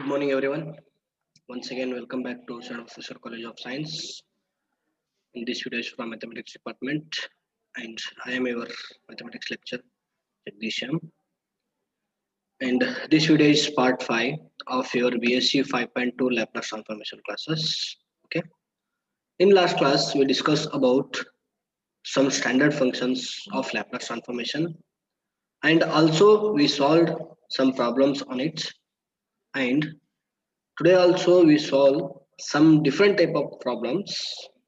Good morning, everyone. Once again, welcome back to St. Professor College of Science. In this video is from Mathematics Department, and I am your Mathematics lecturer, Jagdisham. And this video is part 5 of your BSc 5.2 Laplace transformation classes. Okay. In last class, we discussed about some standard functions of Laplace transformation, and also we solved some problems on it. And today also we solve some different type of problems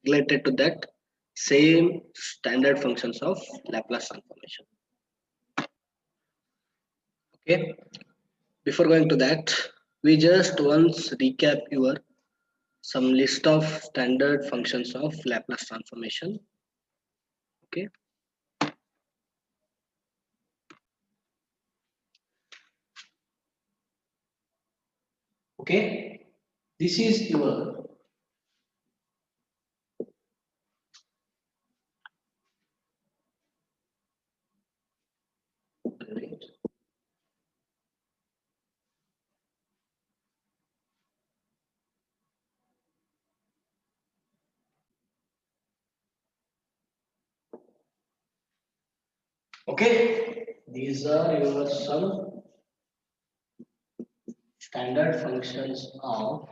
related to that same standard functions of Laplace transformation. Okay, before going to that, we just once recap your some list of standard functions of Laplace transformation. Okay, okay, this is your okay. These are your some standard functions of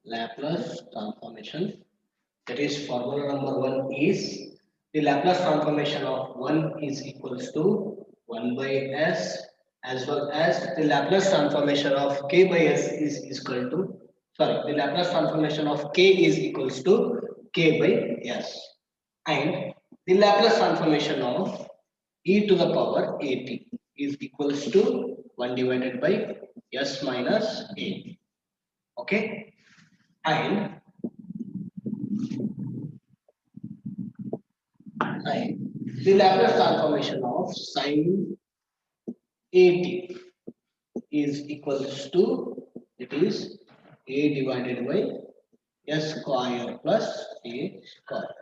Laplace transformation. That is formula number 1 is the Laplace transformation of 1 is equals to 1 by s, as well as the Laplace transformation of k by s is equal to, sorry, the Laplace transformation of k is equals to k by s, and the Laplace transformation of e to the power at is equals to 1 divided by s minus a. Okay, and the Laplace transformation of sine at is equals to, it is a divided by s square plus a square,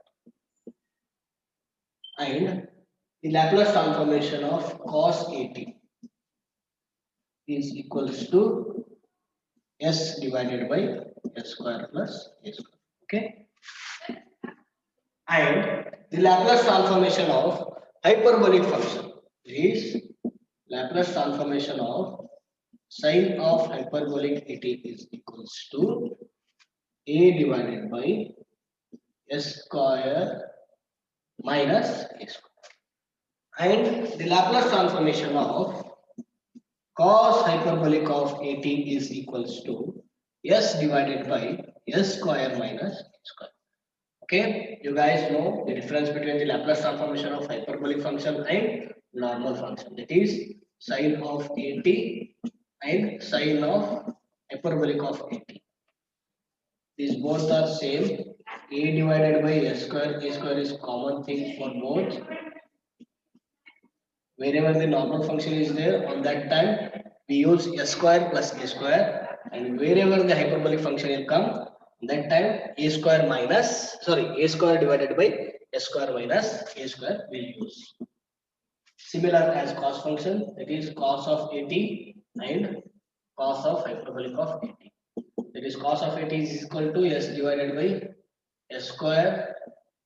and the Laplace transformation of cos at is equals to s divided by s square plus a square. Okay, and the Laplace transformation of hyperbolic function is Laplace transformation of sine of hyperbolic at is equals to a divided by s square minus a square, and the Laplace transformation of cos hyperbolic of at is equals to s divided by s square minus a square. Okay, you guys know the difference between the Laplace transformation of hyperbolic function and normal function. That is sine of at and sine of hyperbolic of at. These both are same. A divided by a square is common thing for both. Wherever the normal function is there, on that time we use a square plus a square, and wherever the hyperbolic function will come, that time a square minus, sorry, a square divided by a square minus a square we use. Similar as cos function, that is cos of at and cos of hyperbolic of at. That is cos of at is equal to s divided by s square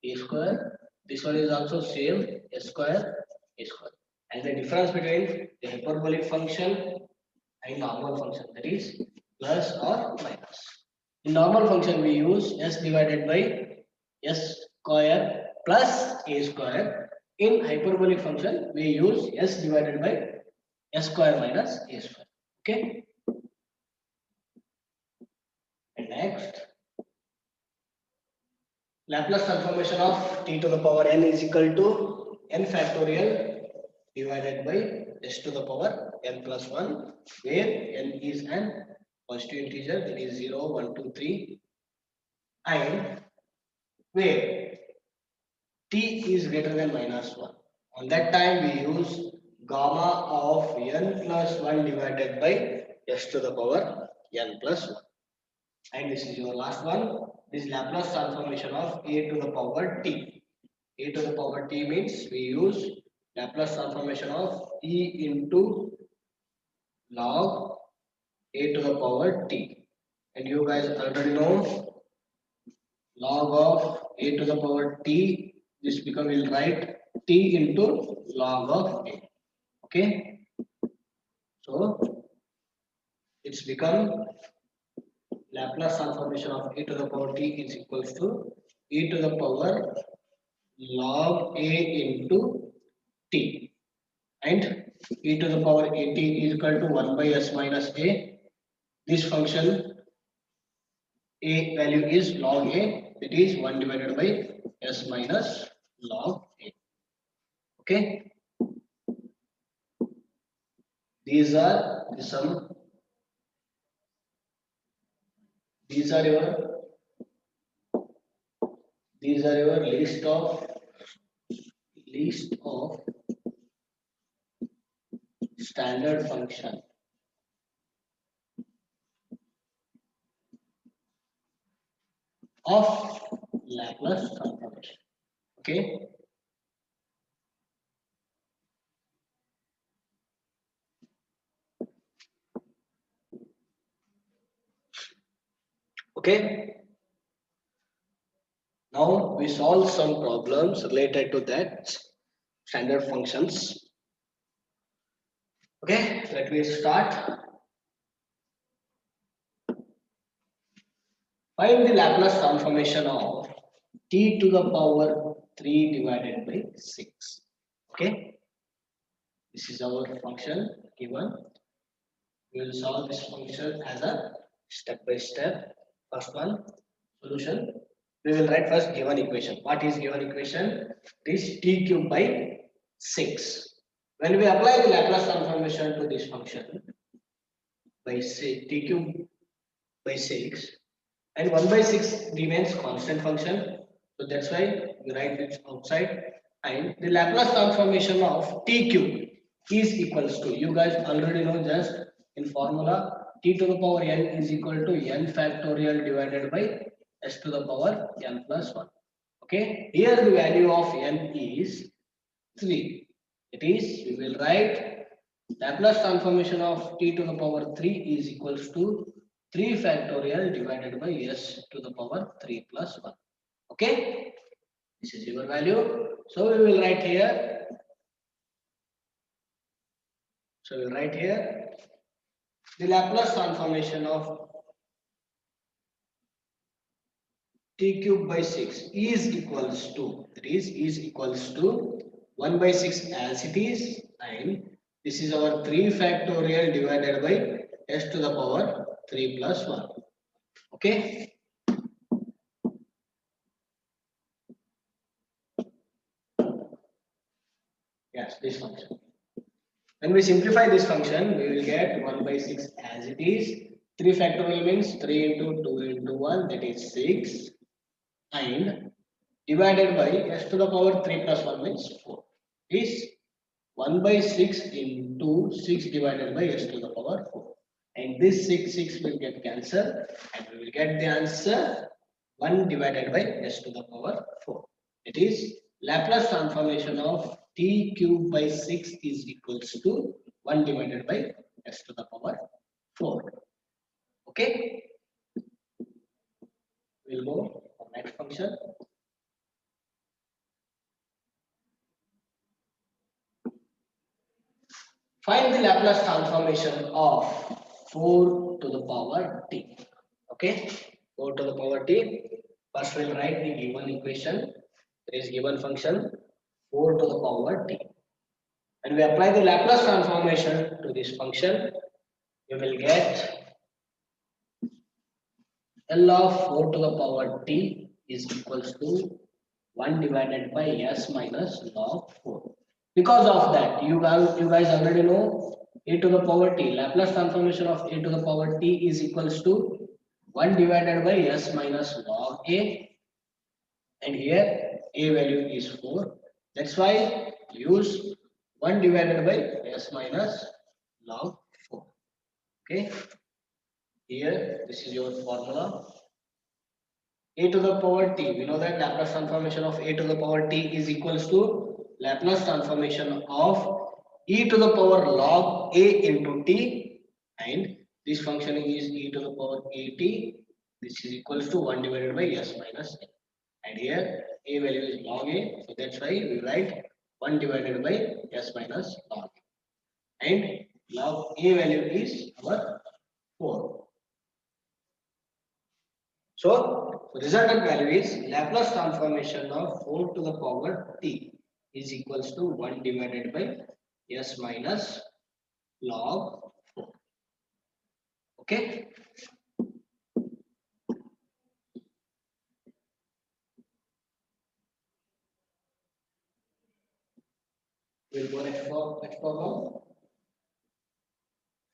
a square. This one is also same, s square a square. And the difference between the hyperbolic function and normal function, that is plus or minus. In normal function we use s divided by s square plus a square. In hyperbolic function we use s divided by s square minus a square. Okay. And next, Laplace transformation of t to the power n is equal to n factorial divided by s to the power n plus 1, where n is an positive integer, that is 0, 1, 2, 3, and where t is greater than minus 1. On that time we use gamma of n plus 1 divided by s to the power n plus 1. And this is your last one. This Laplace transformation of a to the power t. A to the power t means we use Laplace transformation of e into log a to the power t, and you guys already know log of a to the power t, this become, we'll write t into log of a. Okay, so it's become Laplace transformation of e to the power t is equals to e to the power log a into t, and e to the power at is equal to 1 by s minus a. This function a value is log a, it is 1 divided by s minus log a. Okay, these are the sum, these are your list of standard function of Laplace transformation. Okay, okay. Now we solve some problems related to that standard functions. Okay, let me start. Find the Laplace transformation of t to the power 3 divided by 6. Okay, this is our function given. We will solve this function as a step by step. First one, solution. We will write first given equation. What is given equation? This t cube by 6. When we apply the Laplace transformation to this function by say t cube by 6, and 1 by 6 remains constant function, so that's why we write it outside, and the Laplace transformation of t cube is equals to, you guys already know, just in formula, t to the power n is equal to n factorial divided by s to the power n plus 1. Okay, here the value of n is 3. It is, we will write Laplace transformation of t to the power 3 is equals to 3 factorial divided by s to the power 3 plus 1. Okay, this is your value. So we will write here. So we will write here the Laplace transformation of t cube by 6 is equals to, that is equals to 1 by 6 as it is, and this is our 3 factorial divided by s to the power 3 plus 1. Okay, yes, this function. When we simplify this function, we will get 1 by 6 as it is. 3 factorial means 3 into 2 into 1, that is 6, and divided by s to the power 3 plus 1 means 4. Is 1 by 6 into 6 divided by s to the power 4. And this 6 will get cancelled, and we will get the answer 1 divided by s to the power 4. It is Laplace transformation of t cube by 6 is equals to 1 divided by s to the power 4. Okay, we'll go to next function. Find the Laplace transformation of 4 to the power t. Okay, 4 to the power t. First we'll write the given equation. There is given function 4 to the power t. When we apply the Laplace transformation to this function, you will get L of 4 to the power t is equals to 1 divided by s minus log 4. Because of that, you guys already know a to the power t, Laplace transformation of a to the power t is equals to 1 divided by s minus log a, and here a value is 4. That's why use 1 divided by s minus log 4. Okay, here this is your formula. A to the power t, we know that Laplace transformation of a to the power t is equals to Laplace transformation of e to the power log a into t and this function is e to the power at. This is equals to 1 divided by s minus a. And here a value is log a, so that's why we write 1 divided by s minus log a. And log a value is our 4. So resultant value is Laplace transformation of 4 to the power t is equals to 1 divided by s minus log 4. Okay. We'll go next problem.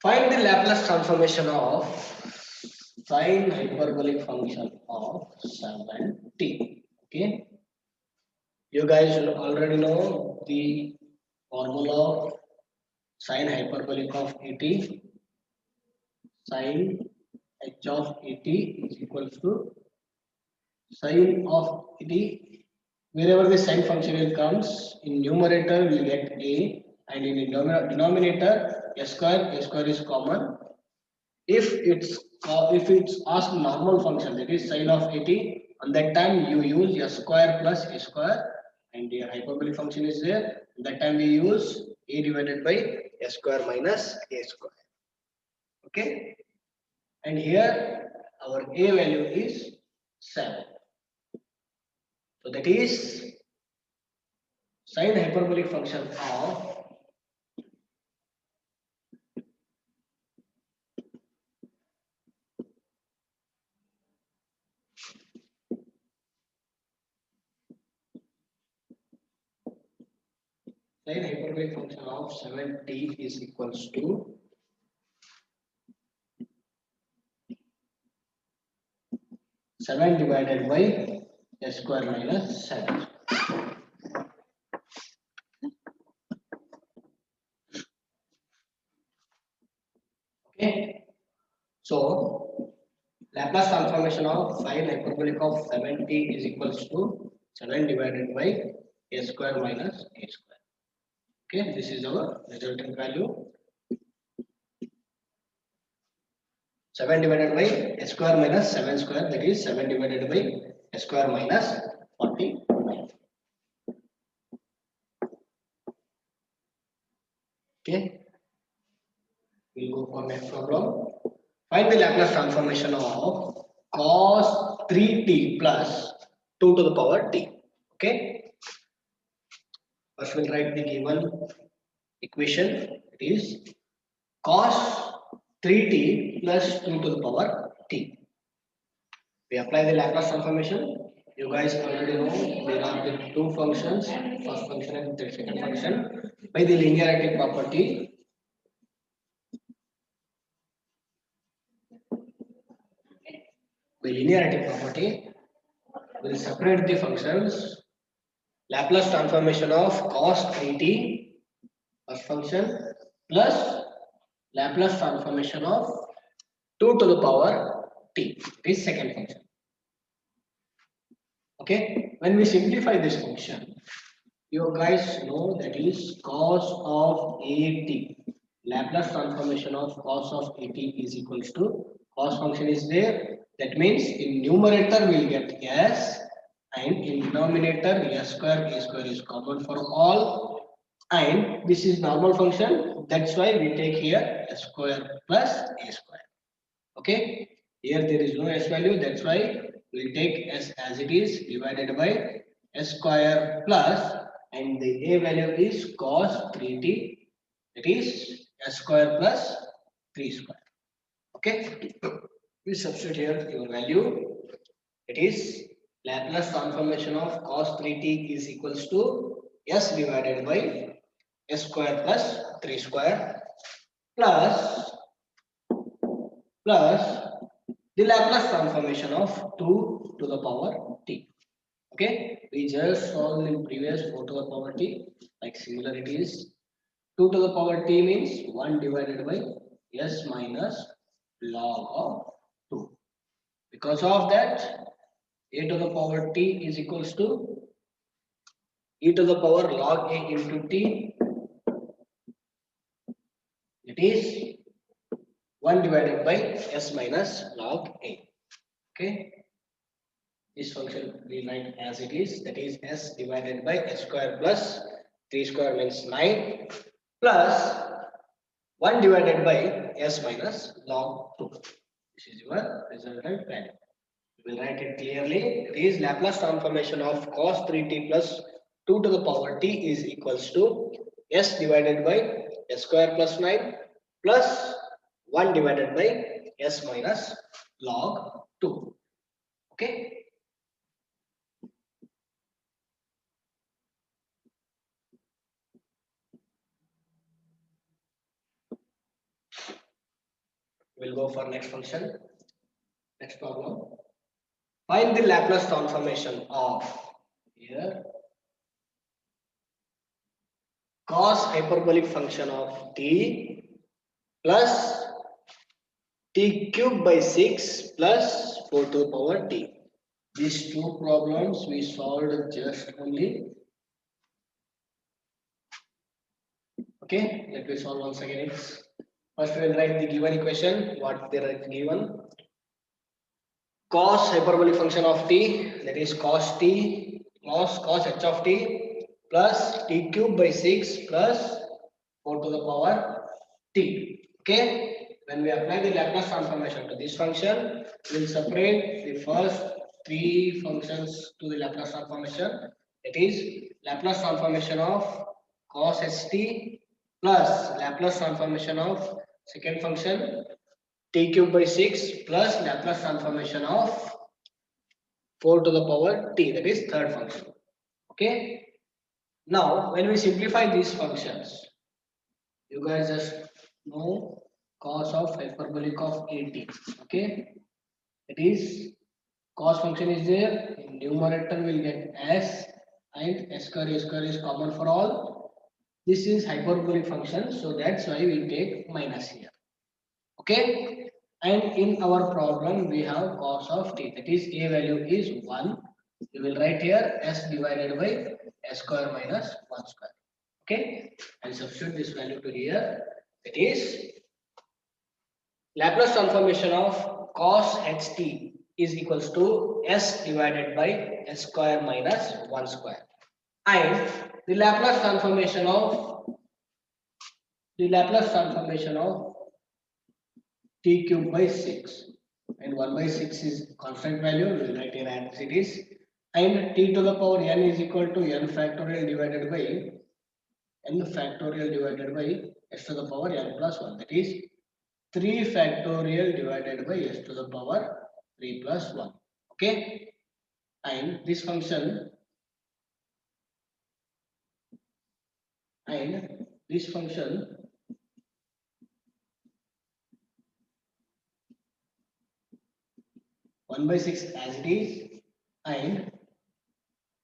Find the Laplace transformation of sine hyperbolic function of 7t. Okay. You guys already know the formula of sine hyperbolic of at. Sine h of at is equals to sine of at. Wherever the sine function comes, in numerator we get a, and in the denominator a square is common. If it's asked normal function, that is sine of at, on that time you use a square plus a square, and the hyperbolic function is there. That time we use a divided by a square minus a square. Okay, and here our a value is 7. So that is sine hyperbolic function of sine hyperbolic function of 7t is equals to 7 divided by a square minus 7. Okay, so Laplace transformation of sine hyperbolic of 7t is equals to 7 divided by a square minus a square. Okay, this is our resultant value. 7 divided by a square minus 7 square, that is 7 divided by a square minus 49. Okay, we'll go for next problem. Find the Laplace transformation of cos 3t plus 2 to the power t. Okay, first we'll write the given equation. It is cos 3t plus 2 to the power t. We apply the Laplace transformation. You guys already know there are the two functions, first function and the second function. By the linearity property, we'll separate the functions. Laplace transformation of cos 3t first function plus Laplace transformation of 2 to the power t, this second function. Okay, when we simplify this function, you guys know that is cos of at. Laplace transformation of cos of at is equals to cos function is there. That means in numerator we'll get s, and in denominator a square is common for all, and this is normal function. That's why we take here a square plus a square. Okay, here there is no s value. That's why we'll take s as it is divided by s square plus, and the a value is cos 3t, that is s square plus 3 square. Okay, we substitute here your value. It is Laplace transformation of cos 3t is equals to s divided by s square plus 3 square plus the Laplace transformation of 2 to the power t. Okay, we just solved in previous 4 to the power t. Like similar it is 2 to the power t means 1 divided by s minus log of 2. Because of that, a to the power t is equals to e to the power log a into t. It is 1 divided by s minus log a. Okay, this function we write as it is, that is s divided by s square plus 3 square means 9 plus 1 divided by s minus log 2. This is your resultant value. We will write it clearly. It is Laplace transformation of cos 3t plus 2 to the power t is equals to s divided by s square plus 9 plus 1 divided by s minus log 2. Okay. We'll go for next function. Next problem. Find the Laplace transformation of here cos hyperbolic function of t plus t cube by 6 plus 4 to the power t. These two problems we solved just only. Okay, let me solve once again. First we will write the given equation. What they are given. Cos hyperbolic function of t, that is cos t cos h of t plus t cube by 6 plus 4 to the power t. Okay, when we apply the Laplace transformation to this function, we will separate the first three functions to the Laplace transformation. It is Laplace transformation of cos st plus Laplace transformation of second function t cube by 6 plus Laplace transformation of 4 to the power t, that is third function. Okay. Now, when we simplify these functions, you guys just know cos of hyperbolic of at. Okay. It is cos function is there. In numerator will get s and s square is common for all. This is hyperbolic function, so that's why we take minus here. Okay, and in our problem we have cos of t, that is a value is 1. We will write here s divided by s square minus 1 square. Okay, and substitute this value to here. It is Laplace transformation of cos ht is equals to s divided by s square minus 1 square, and the Laplace transformation of t cube by 6, and 1 by 6 is constant value. We will write here as it is, and t to the power n is equal to n factorial divided by s to the power n plus 1, that is 3 factorial divided by s to the power 3 plus 1. Okay, and this function 1 by 6 as it is, and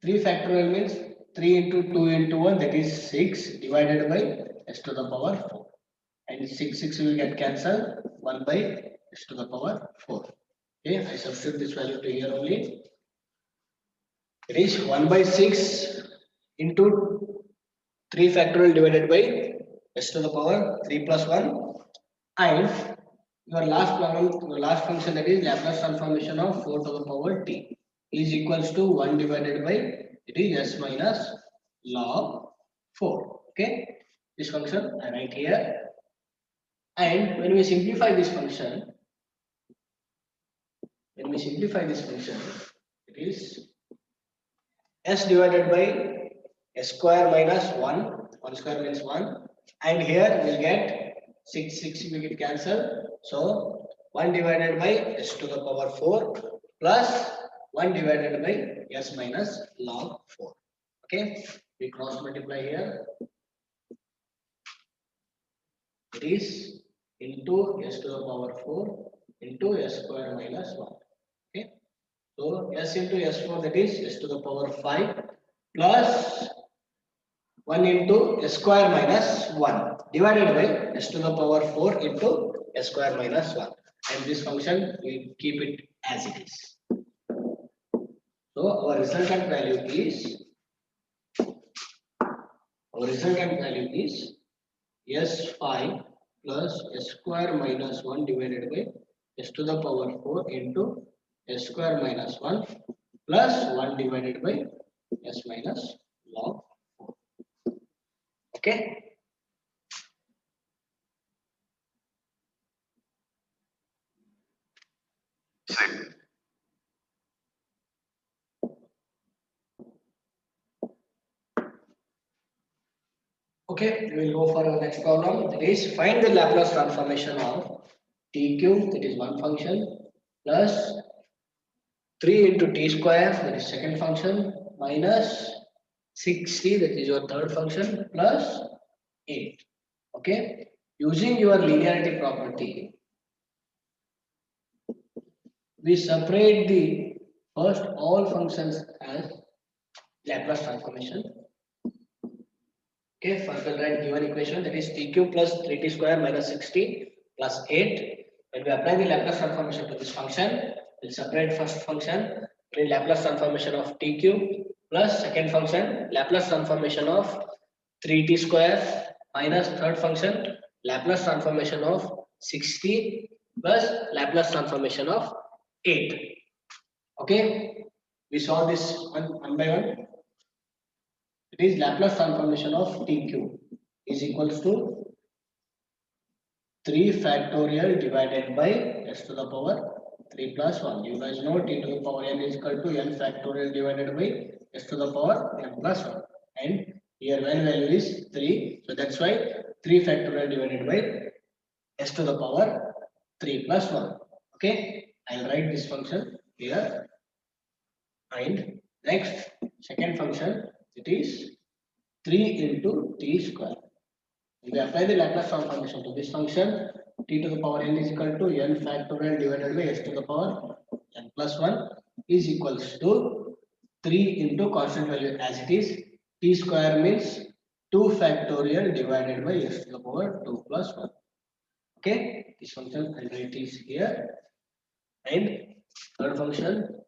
3 factorial means 3 into 2 into 1, that is 6 divided by s to the power 4, and 6 will get cancelled, 1 by s to the power 4. Okay, I substitute this value to here only. It is 1 by 6 into 3 factorial divided by s to the power 3 plus 1, and your last function, that is Laplace transformation of 4 to the power t is equals to 1 divided by, it is s minus log 4. Okay, this function I write here, and when we simplify this function, it is s divided by s square minus 1, 1 square means 1, and here we'll get 6 will get cancelled, so 1 divided by s to the power 4 plus 1 divided by s minus log 4. Okay, we cross multiply here. It is into s to the power 4 into s square minus 1. Okay, so s into s4, that is s to the power 5 plus 1 into s square minus 1 divided by s to the power 4 into s square minus 1, and this function we keep it as it is. So our resultant value is s5 plus s square minus 1 divided by s to the power 4 into s square minus 1 plus 1 divided by s minus log 4. Okay. Okay, we will go for our next problem. That is, find the Laplace transformation of t cube, that is one function, plus 3 into t square, that is second function, minus 60, that is your third function, plus 8. Okay, using your linearity property, we separate the first all functions as Laplace transformation. Okay, first we'll write given equation, that is t cube plus 3t square minus 60 plus 8. When we apply the Laplace transformation to this function, we'll separate first function in Laplace transformation of t cube plus second function Laplace transformation of 3t square minus third function Laplace transformation of 60 plus Laplace transformation of 8. Okay, we saw this one by one. It is Laplace transformation of t cube is equals to 3 factorial divided by s to the power 3 plus 1. You guys know t to the power n is equal to n factorial divided by s to the power n plus 1. And here n value is 3. So that's why 3 factorial divided by s to the power 3 plus 1. Okay, I'll write this function here. And next, second function, it is 3 into t square. If we apply the Laplace transformation to this function, t to the power n is equal to n factorial divided by s to the power n plus 1 is equals to 3 into constant value as it is. T square means 2 factorial divided by s to the power 2 plus 1. Okay, this function I'll write is here. And third function,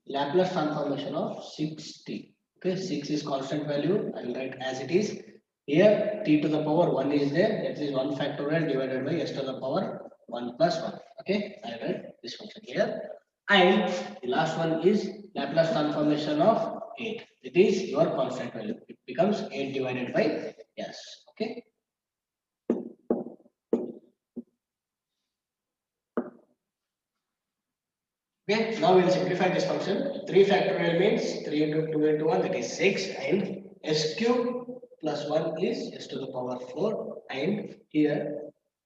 Laplace transformation of 60. Okay, 6 is constant value. I will write as it is. Here t to the power 1 is there. That is 1 factorial divided by s to the power 1 plus 1. Okay, I write this function here. And the last one is Laplace transformation of 8. It is your constant value. It becomes 8 divided by s. Okay. Okay, now we will simplify this function. 3 factorial means 3 into 2 into 1, that is 6, and s cube plus 1 is s to the power 4, and here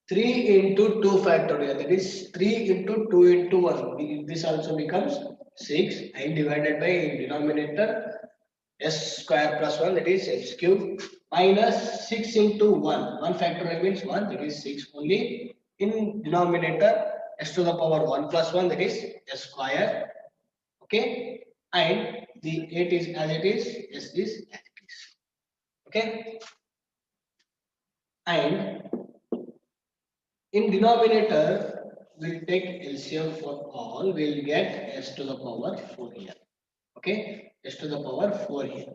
3 into 2 factorial, that is 3 into 2 into 1. This also becomes 6, and divided by in denominator s square plus 1, that is s cube, minus 6 into 1. 1 factorial means 1, that is 6 only. In denominator s to the power 1 plus 1, that is s square. Okay, and the 8 is as it is, s is as it is. Okay, and in denominator we'll take LCM for all, we'll get s to the power 4 here. Okay, s to the power 4 here.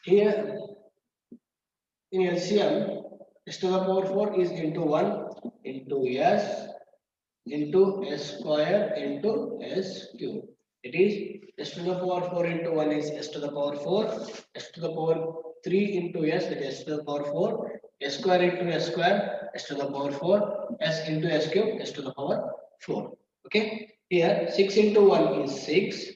Here in LCM, s to the power 4 is into 1 into s into s square into s cube. It is s to the power 4 into 1 is s to the power 4, s to the power 3 into s, that is s to the power 4, s square into s square, s to the power 4, s into s cube, s to the power 4. Okay, here 6 into 1 is 6,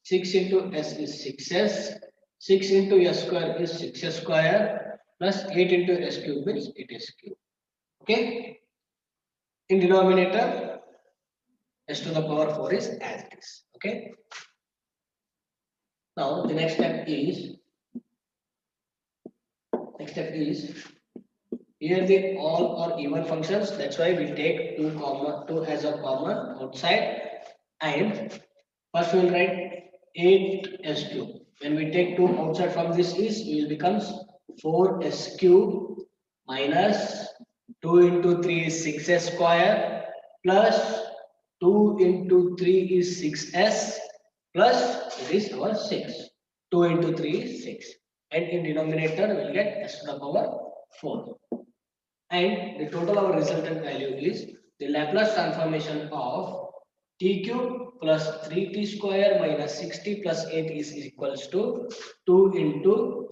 6 into s is 6s, 6 into s square is 6s square, plus 8 into s cube means 8s cube. Okay, in denominator s to the power 4 is as it is. Okay, now the next step is here the all or even functions, that's why we take 2 as a common outside, and first we will write 8s cube. When we take 2 outside from this is, it becomes 4s cube minus 2 into 3 is 6s square plus 2 into 3 is 6s plus it is our 6. 2 into 3 is 6. And in denominator we will get s to the power 4. And the total our resultant value is the Laplace transformation of t cube plus 3t square minus 6t plus 8 is equals to 2 into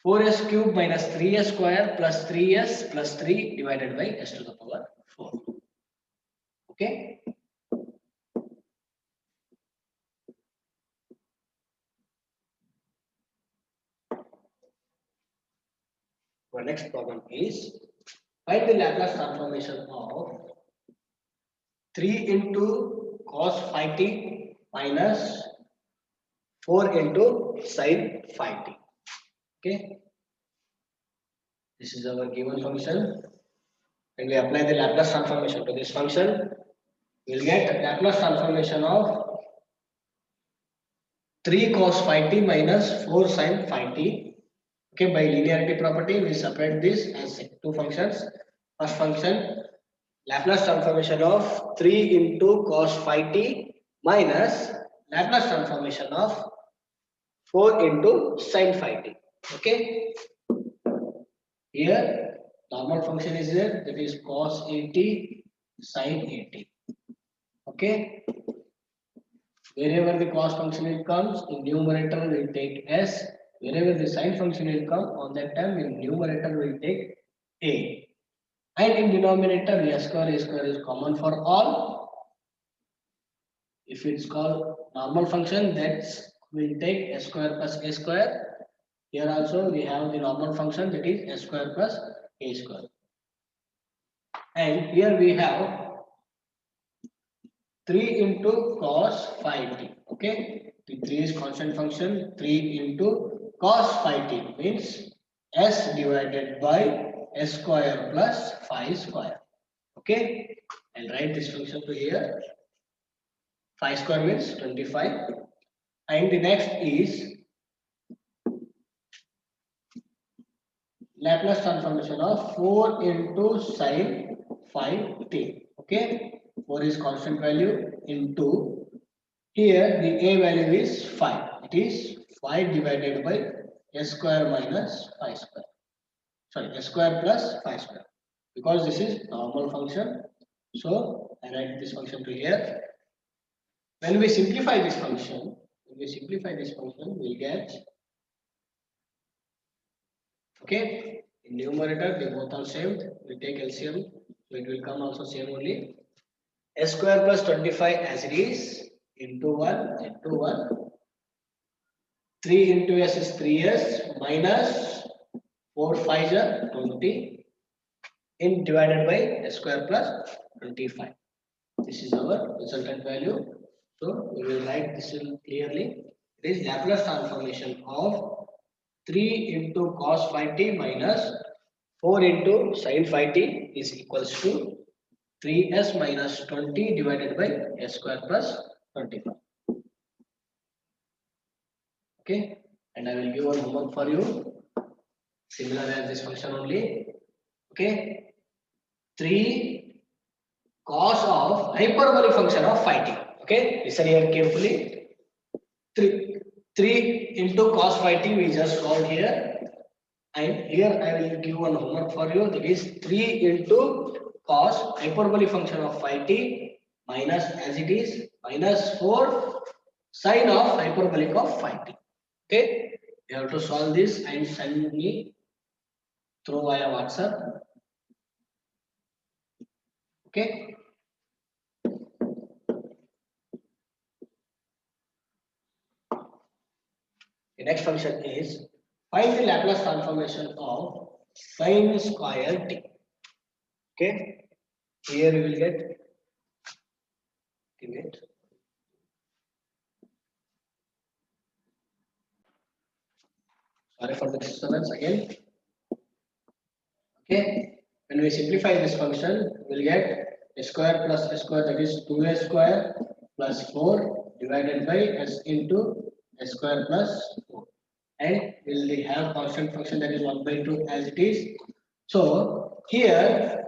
4s cube minus 3s square plus 3s plus 3 divided by s to the power 4. Okay. Our next problem is find the Laplace transformation of 3 into cos phi t minus 4 into sin phi t. Okay. This is our given function. When we apply the Laplace transformation to this function, we will get Laplace transformation of 3 cos phi t minus 4 sin phi t. Okay, by linearity property, we separate this as two functions. First function, Laplace transformation of 3 into cos phi t minus Laplace transformation of 4 into sin phi t. Okay, here normal function is there, that is cos 80 sin 80. Okay, wherever the cos function it comes, in numerator we will take s. Wherever the sin function will come, on that time in numerator we will take a. And in denominator, a square is common for all. If it's called normal function, that's we'll take s square plus a square. Here also we have the normal function, that is s square plus a square. And here we have 3 into cos phi t. Okay, the 3 is constant function. 3 into cos phi t means s divided by s square plus phi square. Okay, I'll write this function to here. Phi square means 25. And the next is Laplace transformation of 4 into sin phi t. Okay, 4 is constant value into, here the a value is 5. It is 5 divided by s square minus phi square. Sorry, s square plus phi square. Because this is normal function, so I write this function to here. When we simplify this function, we'll get, okay, in numerator they both are same. We take LCM, so it will come also same only. S square plus 25 as it is into 1 into 1. 3 into s is 3s minus 4 5 is 20 in divided by s square plus 25. This is our resultant value. So we will write this clearly. It is Laplace transformation of 3 into cos phi t minus 4 into sin phi t is equals to 3s minus 20 divided by s square plus 25. Okay, and I will give one homework for you, similar as this function only. Okay, 3 cos of hyperbolic function of phi t. Okay, listen here carefully. 3 into cos phi t we just solved here, and here I will give one homework for you, that is 3 into cos hyperbolic function of phi t minus, as it is, minus 4 sine of hyperbolic of phi t. Okay, you have to solve this and send me through via WhatsApp. Okay. The next function is find the Laplace transformation of sine square t. Okay, here we will get, sorry for the disturbance again. Okay, when we simplify this function, we will get a square plus a square, that is 2a square plus 4 divided by s into a square plus 4. And we will have constant function, that is 1 by 2 as it is. So here